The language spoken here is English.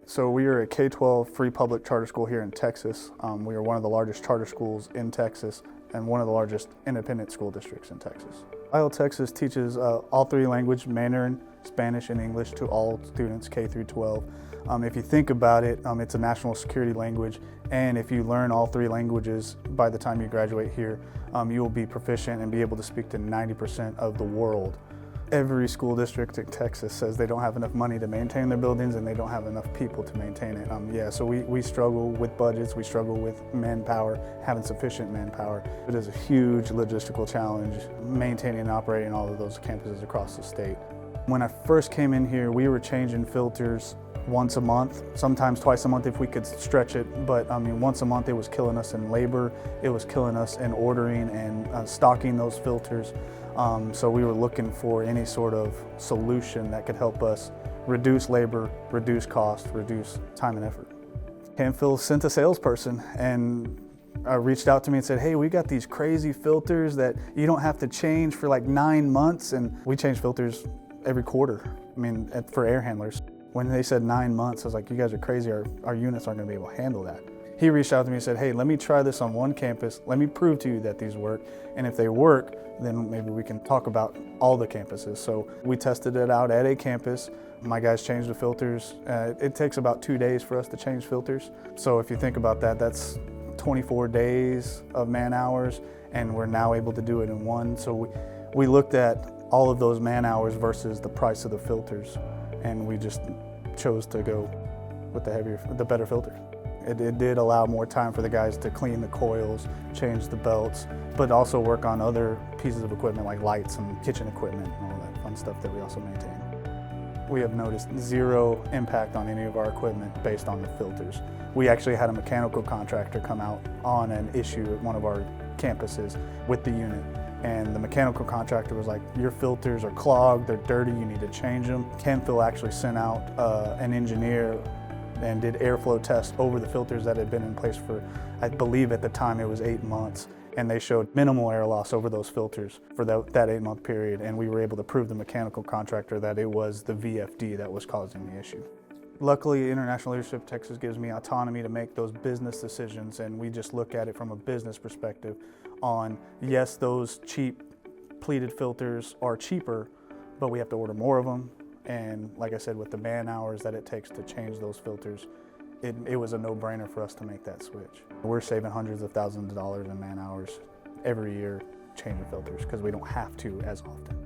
So we are a K-12 free public charter school here in Texas. We are one of the largest charter schools in Texas and one of the largest independent school districts in Texas. ILTexas teaches all three languages, Mandarin, Spanish, and English, to all students K through 12. If you think about it, it's a national security language, and if you learn all three languages by the time you graduate here, you will be proficient and be able to speak to 90% of the world. Every school district in Texas says they don't have enough money to maintain their buildings and they don't have enough people to maintain it. So we struggle with budgets, we struggle with manpower, having sufficient manpower. It is a huge logistical challenge maintaining and operating all of those campuses across the state. When I first came in here, we were changing filters once a month, sometimes twice a month if we could stretch it, but once a month it was killing us in labor, it was killing us in ordering and stocking those filters. So we were looking for any sort of solution that could help us reduce labor, reduce cost, reduce time and effort. Camfil sent a salesperson and reached out to me and said, hey, we got these crazy filters that you don't have to change for like 9 months, and we change filters every quarter, for air handlers. When they said 9 months, I was like, you guys are crazy, our units aren't gonna be able to handle that. He reached out to me and said, hey, let me try this on one campus, let me prove to you that these work, and if they work, then maybe we can talk about all the campuses. So we tested it out at a campus. My guys changed the filters. It takes about 2 days for us to change filters. So if you think about that, that's 24 days of man hours, and we're now able to do it in one. So we looked at all of those man hours versus the price of the filters, and we just chose to go with the better filter. It did allow more time for the guys to clean the coils, change the belts, but also work on other pieces of equipment like lights and kitchen equipment and all that fun stuff that we also maintain. We have noticed zero impact on any of our equipment based on the filters. We actually had a mechanical contractor come out on an issue at one of our campuses with the unit, and the mechanical contractor was like, your filters are clogged, they're dirty, you need to change them. Camfil actually sent out an engineer and did airflow tests over the filters that had been in place for, I believe at the time it was 8 months, and they showed minimal air loss over those filters for that 8-month period, and we were able to prove the mechanical contractor that it was the VFD that was causing the issue. Luckily, International Leadership Texas gives me autonomy to make those business decisions, and we just look at it from a business perspective on, yes, those cheap pleated filters are cheaper, but we have to order more of them. And like I said, with the man hours that it takes to change those filters, it was a no-brainer for us to make that switch. We're saving hundreds of thousands of dollars in man hours every year changing filters because we don't have to as often.